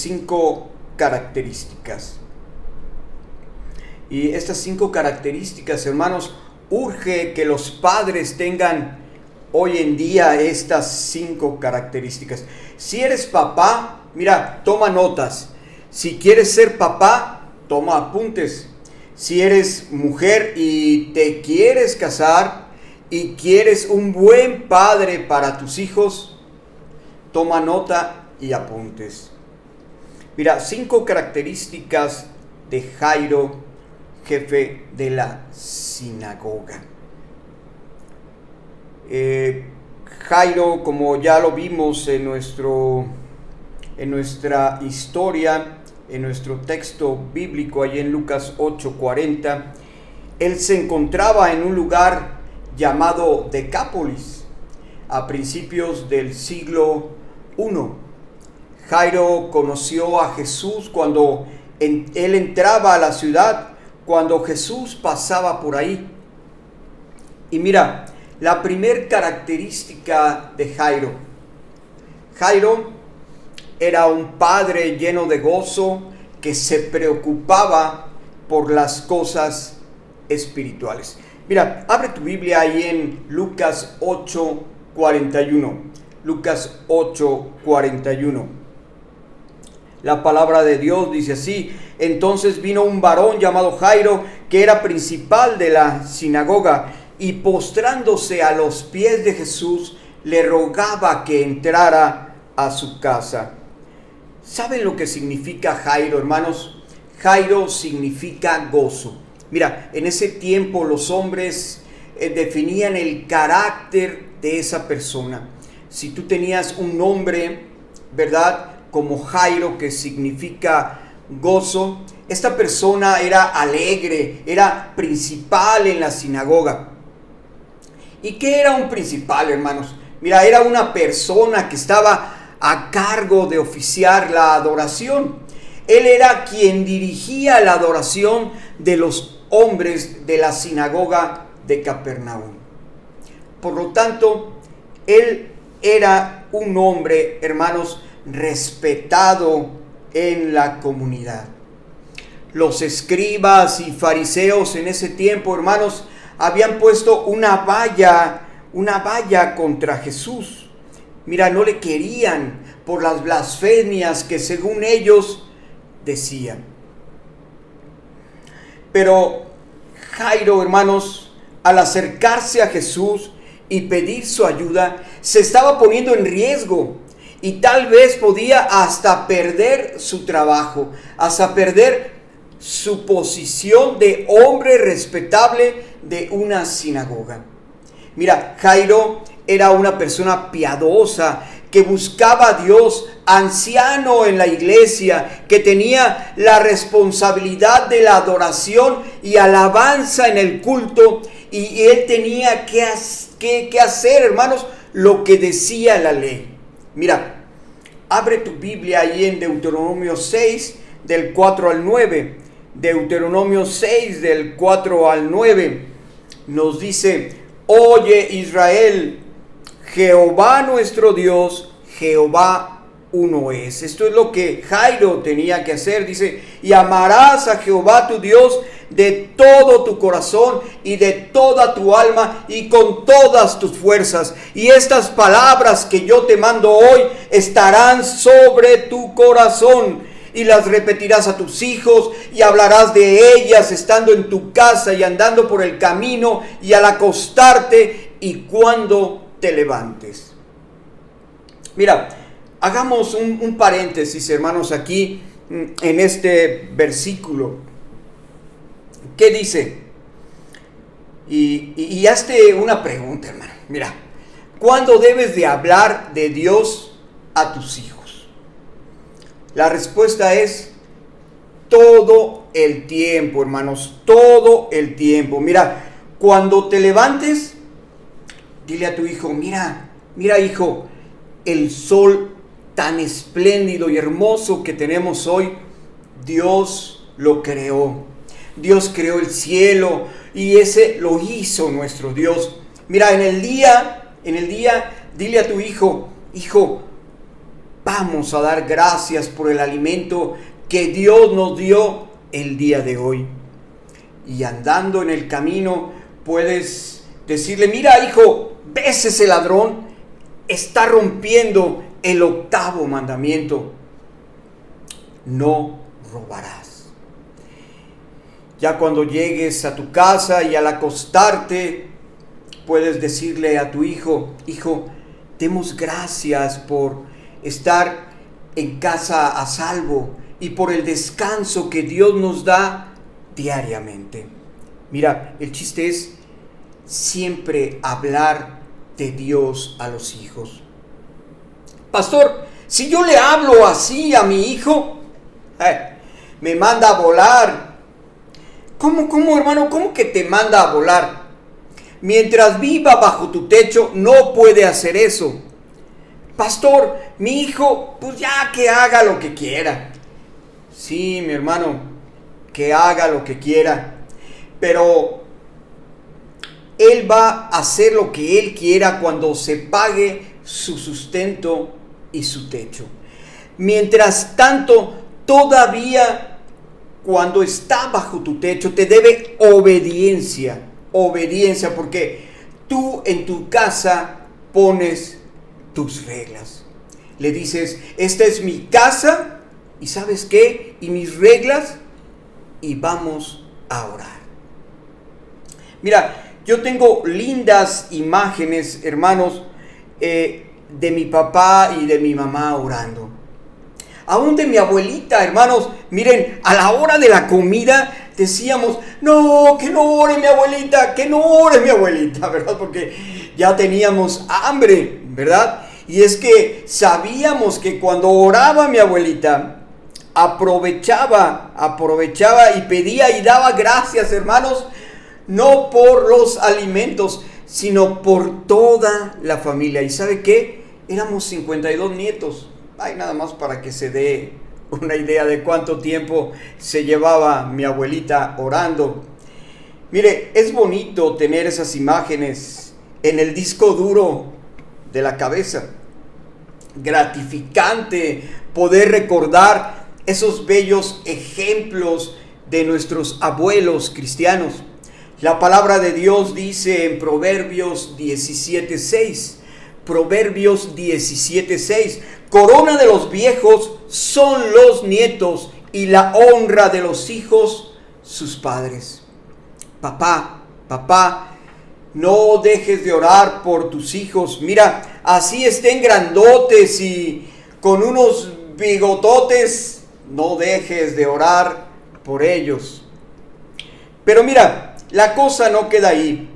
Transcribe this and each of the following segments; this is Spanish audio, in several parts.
5 características. Y estas 5 características, hermanos, urge que los padres tengan hoy en día estas 5 características. Si eres papá, mira, toma notas. Si quieres ser papá, toma apuntes. Si eres mujer y te quieres casar y quieres un buen padre para tus hijos, toma nota y apuntes. Mira, 5 características de Jairo, jefe de la sinagoga. Jairo, como ya lo vimos en nuestra historia, en nuestro texto bíblico, allí en Lucas 8:40, él se encontraba en un lugar llamado Decápolis, a principios del siglo I. Jairo conoció a Jesús cuando él entraba a la ciudad, cuando Jesús pasaba por ahí. Y mira, la primer característica de Jairo era un padre lleno de gozo que se preocupaba por las cosas espirituales. Mira, abre tu Biblia ahí en Lucas 8:41. Lucas 8:41. La palabra de Dios dice así: entonces vino un varón llamado Jairo, que era principal de la sinagoga, y postrándose a los pies de Jesús, le rogaba que entrara a su casa. ¿Saben lo que significa Jairo, hermanos? Jairo significa gozo. Mira, en ese tiempo los hombres definían el carácter de esa persona. Si tú tenías un nombre, ¿verdad?, como Jairo, que significa gozo, esta persona era alegre, era principal en la sinagoga. ¿Y qué era un principal, hermanos? Mira, era una persona que estaba a cargo de oficiar la adoración. Él era quien dirigía la adoración de los hombres de la sinagoga de Capernaum. Por lo tanto, él era un hombre, hermanos, respetado en la comunidad. Los escribas y fariseos en ese tiempo, hermanos, habían puesto una valla contra Jesús. Mira, no le querían por las blasfemias que según ellos decían. Pero Jairo, hermanos, al acercarse a Jesús y pedir su ayuda, se estaba poniendo en riesgo. Y tal vez podía hasta perder su trabajo, hasta perder su posición de hombre respetable de una sinagoga. Mira, Jairo era una persona piadosa que buscaba a Dios, anciano en la iglesia, que tenía la responsabilidad de la adoración y alabanza en el culto, y él tenía que hacer, hermanos, lo que decía la ley. Mira, abre tu Biblia ahí en Deuteronomio 6, del 4 al 9. Deuteronomio 6, del 4 al 9, nos dice: oye Israel, Jehová nuestro Dios, Jehová uno es. Esto es lo que Jairo tenía que hacer. Dice: y amarás a Jehová tu Dios de todo tu corazón y de toda tu alma y con todas tus fuerzas. Y estas palabras que yo te mando hoy estarán sobre tu corazón, y las repetirás a tus hijos, y hablarás de ellas estando en tu casa y andando por el camino y al acostarte y cuando te levantes. Mira, hagamos un paréntesis, hermanos, aquí en este versículo. ¿Qué dice? Y hazte una pregunta, hermano. Mira, ¿cuándo debes de hablar de Dios a tus hijos? La respuesta es todo el tiempo, hermanos, todo el tiempo. Mira, cuando te levantes, dile a tu hijo: mira hijo, el sol tan espléndido y hermoso que tenemos hoy, Dios lo creó. Dios creó el cielo y ese lo hizo nuestro Dios. Mira, en el día, dile a tu hijo: vamos a dar gracias por el alimento que Dios nos dio el día de hoy. Y andando en el camino puedes decirle: mira, hijo, ¿ves ese ladrón? Está rompiendo el 8º mandamiento: no robarás. Ya cuando llegues a tu casa y al acostarte, puedes decirle a tu hijo: hijo, demos gracias por estar en casa a salvo y por el descanso que Dios nos da diariamente. Mira, el chiste es siempre hablar de Dios a los hijos. Pastor, si yo le hablo así a mi hijo, me manda a volar. ¿Cómo, hermano? ¿Cómo que te manda a volar? Mientras viva bajo tu techo, no puede hacer eso. Pastor, mi hijo, pues ya que haga lo que quiera. Sí, mi hermano, que haga lo que quiera. Pero él va a hacer lo que él quiera cuando se pague su sustento y su techo. Mientras tanto, todavía cuando está bajo tu techo, te debe obediencia. Obediencia, porque tú en tu casa pones tus reglas. Le dices: esta es mi casa, y ¿sabes qué? Y mis reglas, y vamos a orar. Mira, yo tengo lindas imágenes, hermanos, de mi papá y de mi mamá orando. Aún de mi abuelita, hermanos. Miren, a la hora de la comida decíamos: no, que no ore mi abuelita, que no ore mi abuelita, ¿verdad? Porque ya teníamos hambre, ¿verdad? Y es que sabíamos que cuando oraba mi abuelita, aprovechaba y pedía y daba gracias, hermanos, no por los alimentos, sino por toda la familia. ¿Y sabe qué? Éramos 52 nietos. Ay, nada más para que se dé una idea de cuánto tiempo se llevaba mi abuelita orando. Mire, es bonito tener esas imágenes en el disco duro de la cabeza. Gratificante poder recordar esos bellos ejemplos de nuestros abuelos cristianos. La palabra de Dios dice en Proverbios 17:6. Proverbios 17:6. Corona de los viejos son los nietos, y la honra de los hijos sus padres. Papá, no dejes de orar por tus hijos. Mira, así estén grandotes y con unos bigototes, no dejes de orar por ellos. Pero mira, la cosa no queda ahí.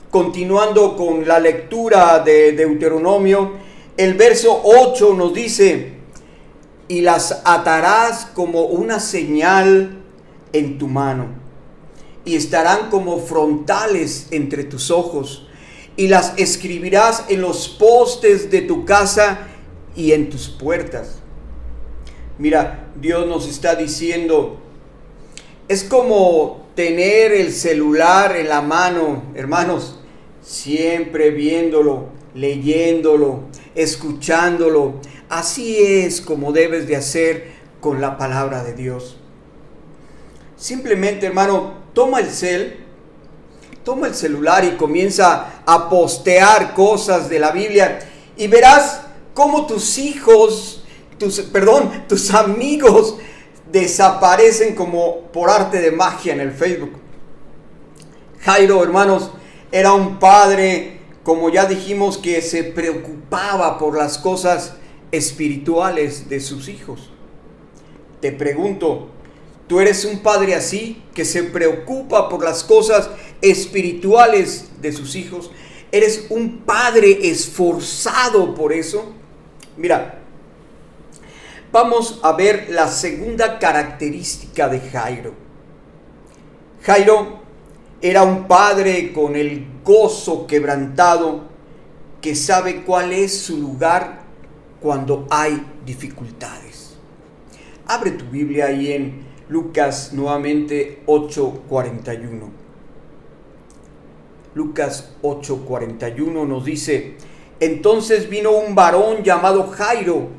Continuando con la lectura de Deuteronomio, el verso 8 nos dice: y las atarás como una señal en tu mano, y estarán como frontales entre tus ojos, y las escribirás en los postes de tu casa y en tus puertas. Mira, Dios nos está diciendo, es como tener el celular en la mano, hermanos, siempre viéndolo, leyéndolo, escuchándolo. Así es como debes de hacer con la palabra de Dios. Simplemente, hermano, toma el celular y comienza a postear cosas de la Biblia, y verás cómo tus amigos desaparecen como por arte de magia en el Facebook. Jairo, hermanos, era un padre, como ya dijimos, que se preocupaba por las cosas espirituales de sus hijos. Te pregunto, ¿tú eres un padre así, que se preocupa por las cosas espirituales de sus hijos? ¿Eres un padre esforzado por eso? Mira, vamos a ver la segunda característica de Jairo. Jairo era un padre con el gozo quebrantado, que sabe cuál es su lugar cuando hay dificultades. Abre tu Biblia ahí en Lucas nuevamente 8:41. Lucas 8:41 nos dice: entonces vino un varón llamado Jairo,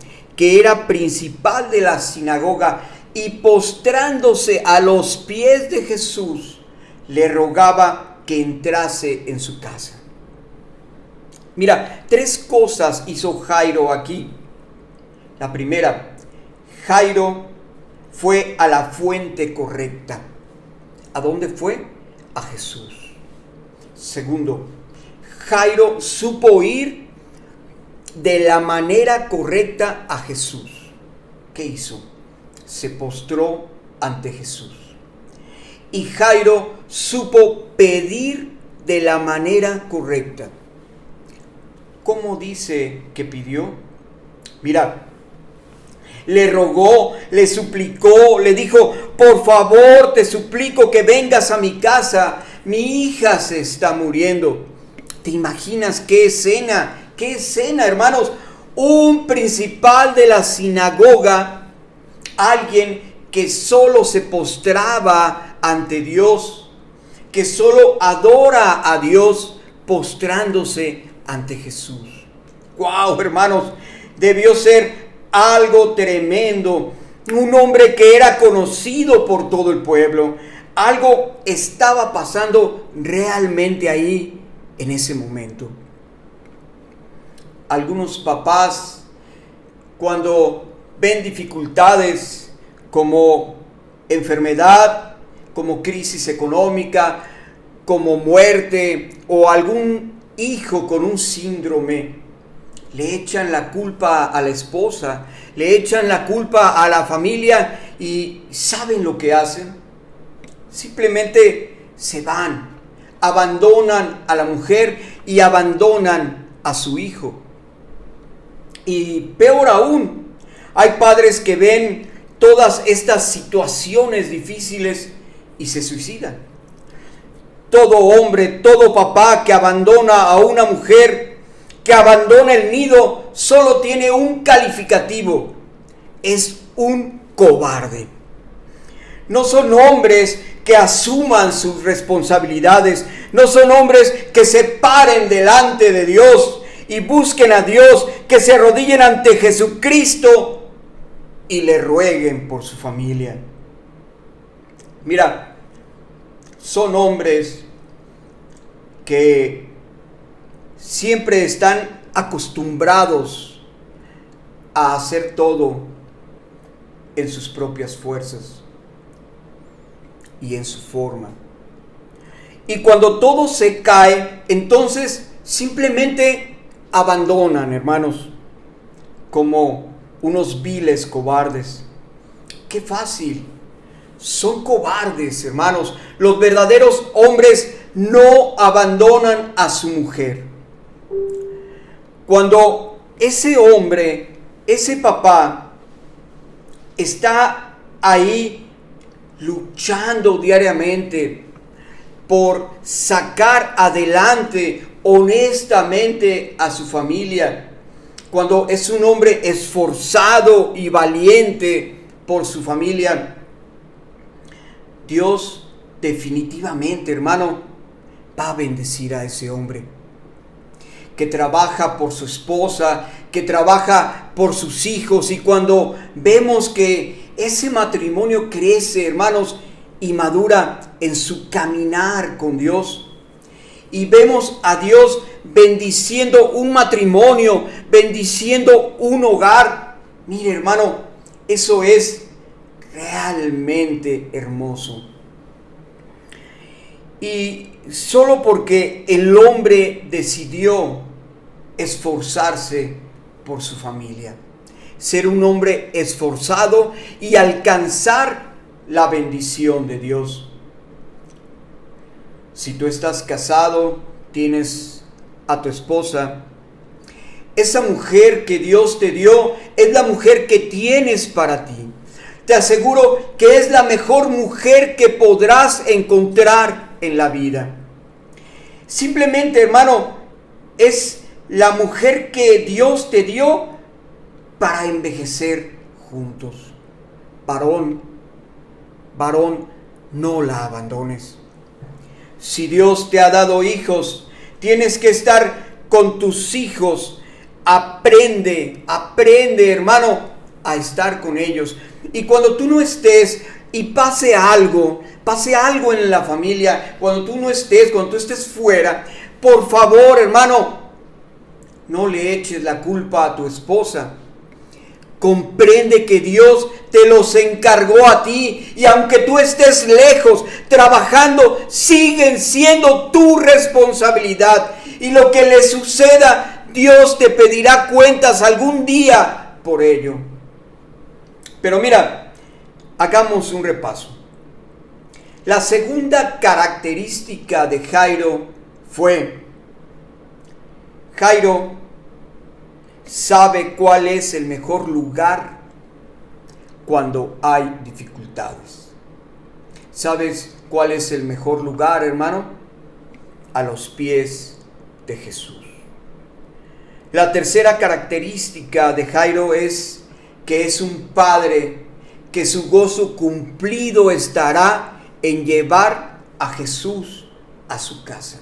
que era principal de la sinagoga, y postrándose a los pies de Jesús, le rogaba que entrase en su casa. Mira, 3 cosas hizo Jairo aquí. La primera, Jairo fue a la fuente correcta. ¿A dónde fue? A Jesús. Segundo, Jairo supo ir de la manera correcta a Jesús. ¿Qué hizo? Se postró ante Jesús. Y Jairo supo pedir de la manera correcta. ¿Cómo dice que pidió? Mira, le rogó, le suplicó, le dijo: por favor, te suplico que vengas a mi casa, mi hija se está muriendo. ¿Te imaginas qué escena? ¿Qué escena, hermanos? Un principal de la sinagoga, alguien que solo se postraba ante Dios, que solo adora a Dios postrándose ante Jesús. ¡Wow, hermanos! Debió ser algo tremendo. Un hombre que era conocido por todo el pueblo. Algo estaba pasando realmente ahí en ese momento. Algunos papás, cuando ven dificultades como enfermedad, como crisis económica, como muerte o algún hijo con un síndrome, le echan la culpa a la esposa, le echan la culpa a la familia, y ¿saben lo que hacen? Simplemente se van, abandonan a la mujer y abandonan a su hijo. Y peor aún, hay padres que ven todas estas situaciones difíciles y se suicidan. Todo hombre, todo papá que abandona a una mujer, que abandona el nido, solo tiene un calificativo: es un cobarde. No son hombres que asuman sus responsabilidades, no son hombres que se paren delante de Dios y busquen a Dios, que se arrodillen ante Jesucristo y le rueguen por su familia. Mira, son hombres que siempre están acostumbrados a hacer todo en sus propias fuerzas y en su forma. Y cuando todo se cae, entonces simplemente abandonan, hermanos, como unos viles cobardes. ¡Qué fácil! Son cobardes, hermanos. Los verdaderos hombres no abandonan a su mujer. Cuando ese hombre, ese papá, está ahí luchando diariamente por sacar adelante honestamente a su familia, cuando es un hombre esforzado y valiente por su familia, Dios definitivamente, hermano, va a bendecir a ese hombre que trabaja por su esposa, que trabaja por sus hijos. Y cuando vemos que ese matrimonio crece, hermanos, y madura en su caminar con Dios, y vemos a Dios bendiciendo un matrimonio, bendiciendo un hogar, mire, hermano, eso es realmente hermoso. Y solo porque el hombre decidió esforzarse por su familia, ser un hombre esforzado y alcanzar la bendición de Dios. Si tú estás casado, tienes a tu esposa, esa mujer que Dios te dio es la mujer que tienes para ti. Te aseguro que es la mejor mujer que podrás encontrar en la vida. Simplemente, hermano, es la mujer que Dios te dio para envejecer juntos. Varón, no la abandones. Si Dios te ha dado hijos, tienes que estar con tus hijos. Aprende, hermano, a estar con ellos. Y cuando tú no estés y pase algo en la familia, cuando tú no estés, cuando tú estés fuera, por favor, hermano, no le eches la culpa a tu esposa. Comprende que Dios te los encargó a ti, y aunque tú estés lejos trabajando, siguen siendo tu responsabilidad. Y lo que le suceda, Dios te pedirá cuentas algún día por ello. Pero mira, hagamos un repaso. La segunda característica de Jairo fue: Jairo sabe cuál es el mejor lugar cuando hay dificultades. ¿Sabes cuál es el mejor lugar, hermano? A los pies de Jesús. La tercera característica de Jairo es que es un padre que su gozo cumplido estará en llevar a Jesús a su casa.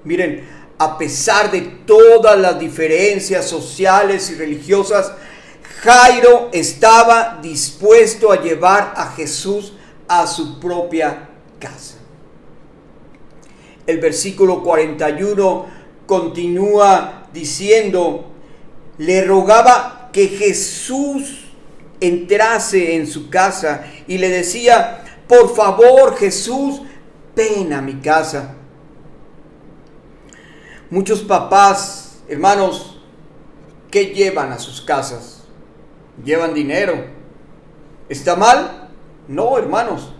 Miren, a pesar de todas las diferencias sociales y religiosas, Jairo estaba dispuesto a llevar a Jesús a su propia casa. El versículo 41 continúa diciendo: le rogaba que Jesús entrase en su casa y le decía: por favor, Jesús, ven a mi casa. Muchos papás, hermanos, ¿qué llevan a sus casas? Llevan dinero. ¿Está mal? No, hermanos.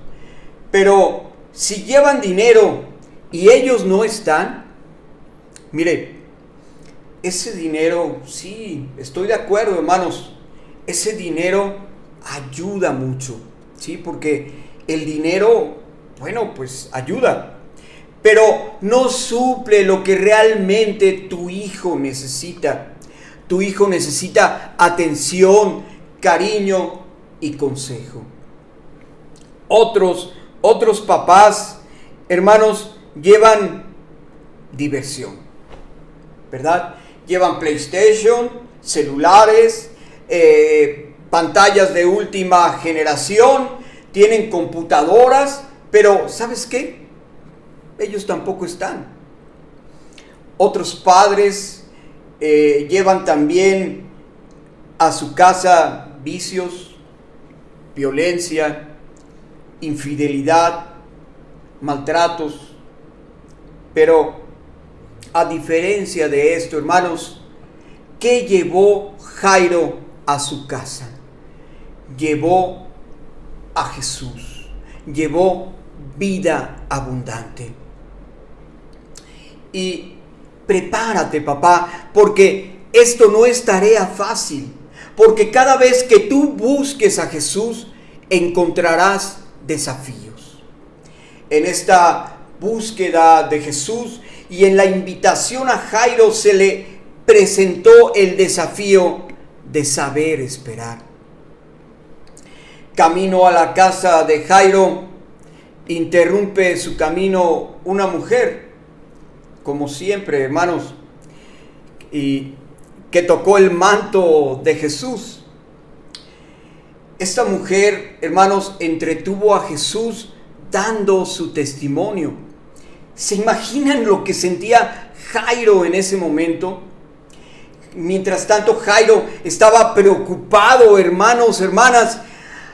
Pero si llevan dinero y ellos no están, mire, ese dinero, sí, estoy de acuerdo, hermanos, ese dinero ayuda mucho, ¿sí? Porque el dinero, bueno, pues ayuda, pero no suple lo que realmente tu hijo necesita. Tu hijo necesita atención, cariño y consejo. Otros papás, hermanos, llevan diversión, ¿verdad? Llevan PlayStation, celulares, pantallas de última generación, tienen computadoras, pero ¿sabes qué? Ellos tampoco están. Otros padres llevan también a su casa vicios, violencia, infidelidad, maltratos. Pero a diferencia de esto, hermanos, ¿qué llevó Jairo a su casa? Llevó a Jesús, llevó vida abundante. Y prepárate, papá, porque esto no es tarea fácil, porque cada vez que tú busques a Jesús, encontrarás desafíos. En esta búsqueda de Jesús y en la invitación a Jairo se le presentó el desafío de saber esperar. Camino a la casa de Jairo, interrumpe su camino una mujer, como siempre, hermanos, y que tocó el manto de Jesús. Esta mujer, hermanos, entretuvo a Jesús dando su testimonio. ¿Se imaginan lo que sentía Jairo en ese momento? Mientras tanto, Jairo estaba preocupado, hermanos, hermanas,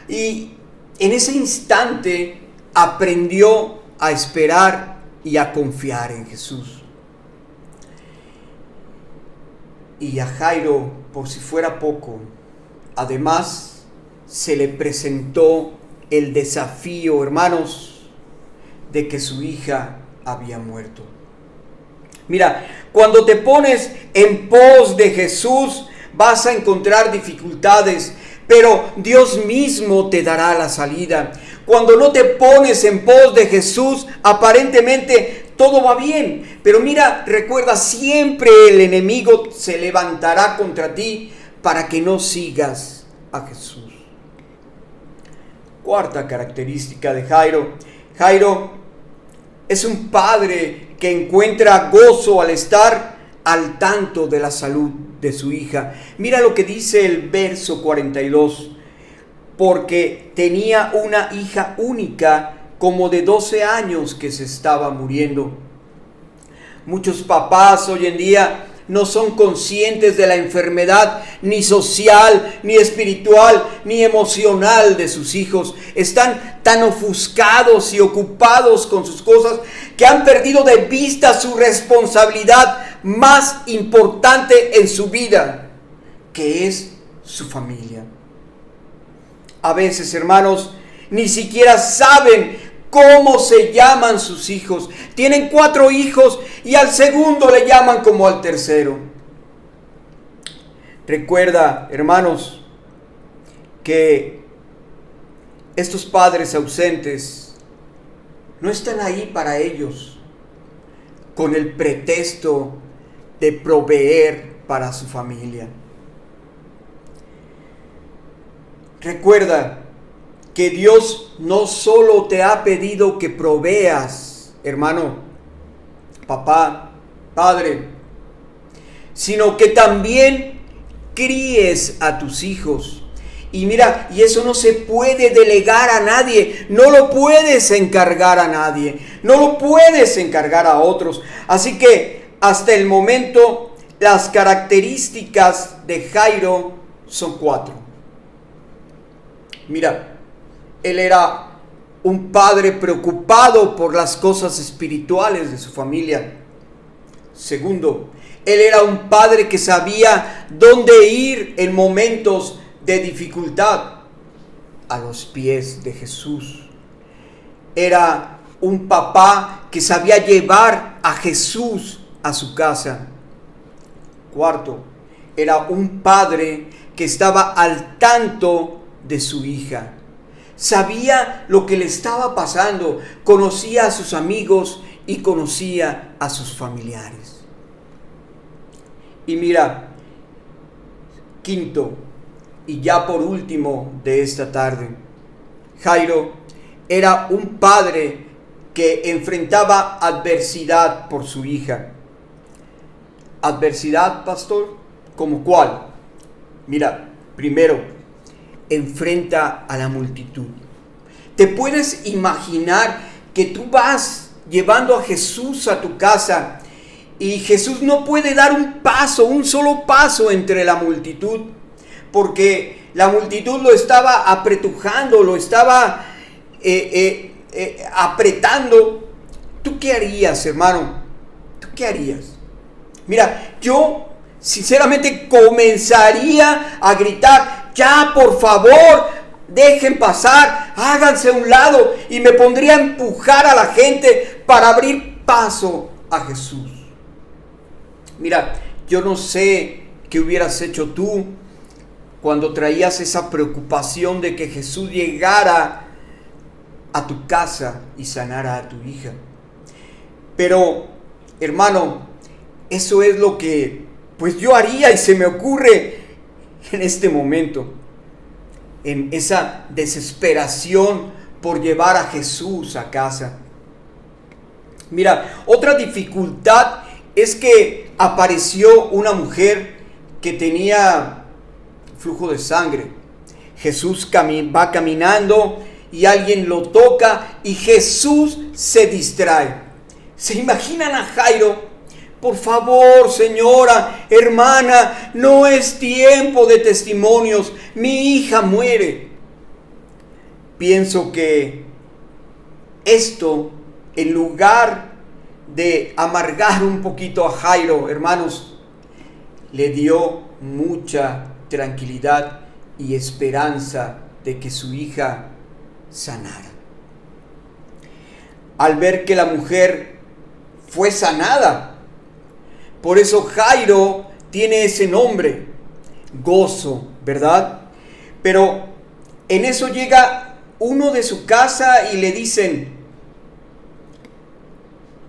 y en ese instante aprendió a esperar y a confiar en Jesús. Y a Jairo, por si fuera poco, además se le presentó el desafío, hermanos, de que su hija había muerto. Mira, cuando te pones en pos de Jesús, vas a encontrar dificultades, pero Dios mismo te dará la salida. Cuando no te pones en pos de Jesús, aparentemente todo va bien, pero mira, recuerda, siempre el enemigo se levantará contra ti para que no sigas a Jesús. Cuarta característica de Jairo. Jairo es un padre que encuentra gozo al estar al tanto de la salud de su hija. Mira lo que dice el verso 42. Porque tenía una hija única como de 12 años que se estaba muriendo. Muchos papás hoy en día no son conscientes de la enfermedad ni social, ni espiritual, ni emocional de sus hijos. Están tan ofuscados y ocupados con sus cosas que han perdido de vista su responsabilidad más importante en su vida, que es su familia. A veces, hermanos, ni siquiera saben cómo se llaman sus hijos. Tienen 4 hijos y al segundo le llaman como al tercero. Recuerda, hermanos, que estos padres ausentes no están ahí para ellos con el pretexto de proveer para su familia. Recuerda que Dios no solo te ha pedido que proveas, hermano, papá, padre, sino que también críes a tus hijos. Y mira, y eso no se puede delegar a nadie, no lo puedes encargar a nadie, no lo puedes encargar a otros. Así que hasta el momento las características de Jairo son 4. Mira, él era un padre preocupado por las cosas espirituales de su familia. Segundo, él era un padre que sabía dónde ir en momentos de dificultad, a los pies de Jesús. Era un papá que sabía llevar a Jesús a su casa. Cuarto, era un padre que estaba al tanto de su hija. Sabía lo que le estaba pasando, conocía a sus amigos y conocía a sus familiares. Y mira, quinto y ya por último de esta tarde, Jairo era un padre que enfrentaba adversidad por su hija. ¿Adversidad, pastor? ¿Cómo cuál? Mira, primero, enfrenta a la multitud. ¿Te puedes imaginar que tú vas llevando a Jesús a tu casa y Jesús no puede dar un solo paso entre la multitud? Porque la multitud lo estaba apretujando, lo estaba apretando. ¿Tú qué harías, hermano? ¿Tú qué harías? Mira, yo sinceramente comenzaría a gritar: ya, por favor, dejen pasar, háganse a un lado, y me pondría a empujar a la gente para abrir paso a Jesús. Mira, yo no sé qué hubieras hecho tú cuando traías esa preocupación de que Jesús llegara a tu casa y sanara a tu hija. Pero, hermano, eso es lo que pues yo haría y se me ocurre en este momento, en esa desesperación por llevar a Jesús a casa. Mira, otra dificultad es que apareció una mujer que tenía flujo de sangre. Jesús va caminando y alguien lo toca y Jesús se distrae. ¿Se imaginan a Jairo? Por favor, señora, hermana, no es tiempo de testimonios. Mi hija muere. Pienso que esto, en lugar de amargar un poquito a Jairo, hermanos, le dio mucha tranquilidad y esperanza de que su hija sanara. Al ver que la mujer fue sanada, por eso Jairo tiene ese nombre, gozo, ¿verdad? Pero en eso llega uno de su casa y le dicen: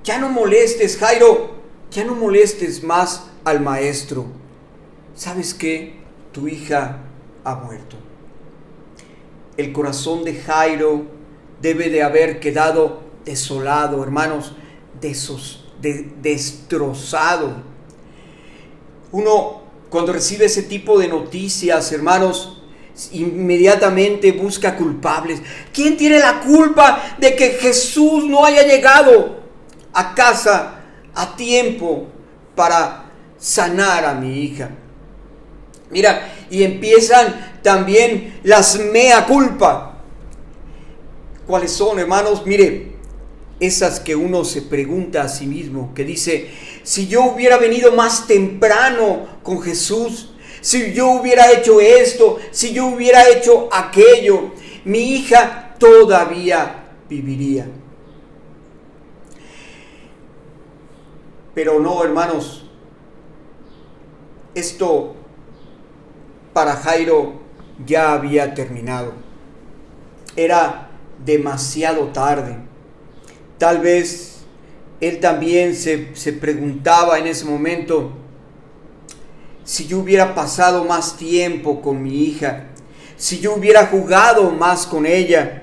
ya no molestes, Jairo, ya no molestes más al maestro. ¿Sabes qué? Tu hija ha muerto. El corazón de Jairo debe de haber quedado desolado, hermanos, destrozado. Uno cuando recibe ese tipo de noticias, hermanos, inmediatamente busca culpables. ¿Quién tiene la culpa de que Jesús no haya llegado a casa a tiempo para sanar a mi hija? Mira, y empiezan también las mea culpa. ¿Cuáles son, hermanos? Mire, esas que uno se pregunta a sí mismo, que dice: si yo hubiera venido más temprano con Jesús, si yo hubiera hecho esto, si yo hubiera hecho aquello, mi hija todavía viviría. Pero no, hermanos, esto para Jairo ya había terminado. Era demasiado tarde. Tal vez él también se preguntaba en ese momento: si yo hubiera pasado más tiempo con mi hija, si yo hubiera jugado más con ella,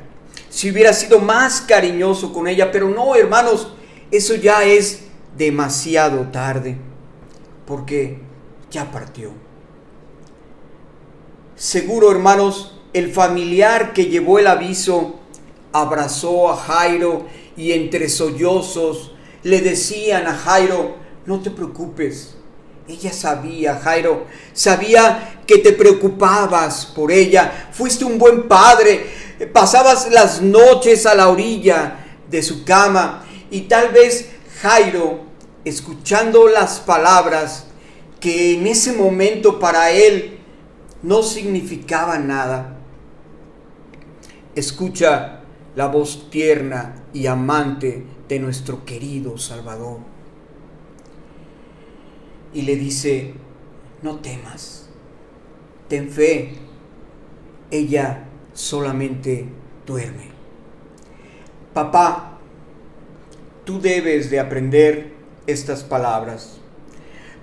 si hubiera sido más cariñoso con ella. Pero no, hermanos, eso ya es demasiado tarde, porque ya partió. Seguro, hermanos, el familiar que llevó el aviso abrazó a Jairo y entre sollozos le decían a Jairo: no te preocupes. Ella sabía, Jairo, sabía que te preocupabas por ella. Fuiste un buen padre. Pasabas las noches a la orilla de su cama. Y tal vez Jairo, escuchando las palabras que en ese momento para él no significaban nada, escucha la voz tierna y amante de nuestro querido Salvador. Y le dice: no temas, ten fe, ella solamente duerme. Papá, tú debes de aprender estas palabras.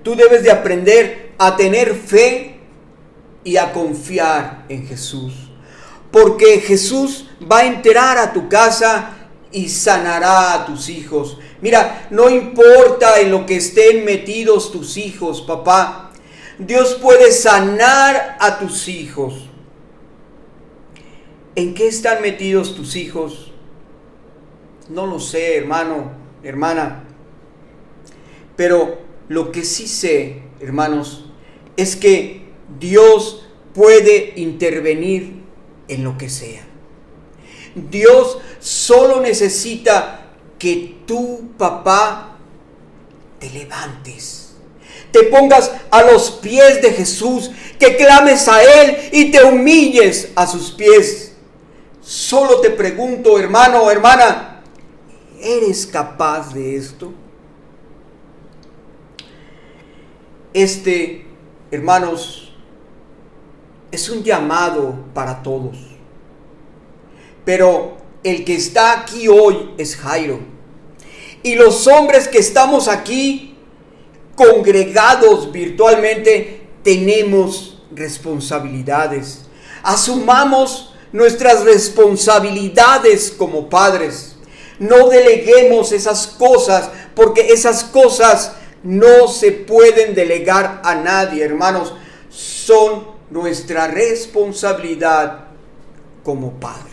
Tú debes de aprender a tener fe y a confiar en Jesús. Porque Jesús va a entrar a tu casa y sanará a tus hijos. Mira, no importa en lo que estén metidos tus hijos, papá. Dios puede sanar a tus hijos. ¿En qué están metidos tus hijos? No lo sé, hermano, hermana. Pero lo que sí sé, hermanos, es que Dios puede intervenir en lo que sea. Dios solo necesita que tú, papá, te levantes, te pongas a los pies de Jesús, que clames a Él y te humilles a sus pies. Solo te pregunto, hermano o hermana, ¿eres capaz de esto? Hermanos, es un llamado para todos. Pero el que está aquí hoy es Jairo. Y los hombres que estamos aquí, congregados virtualmente, tenemos responsabilidades. Asumamos nuestras responsabilidades como padres. No deleguemos esas cosas, porque esas cosas no se pueden delegar a nadie, hermanos. Son nuestra responsabilidad como padres.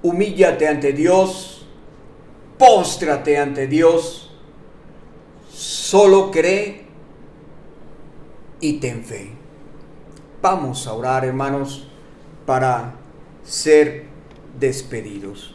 Humíllate ante Dios, póstrate ante Dios, solo cree y ten fe. Vamos a orar, hermanos, para ser despedidos.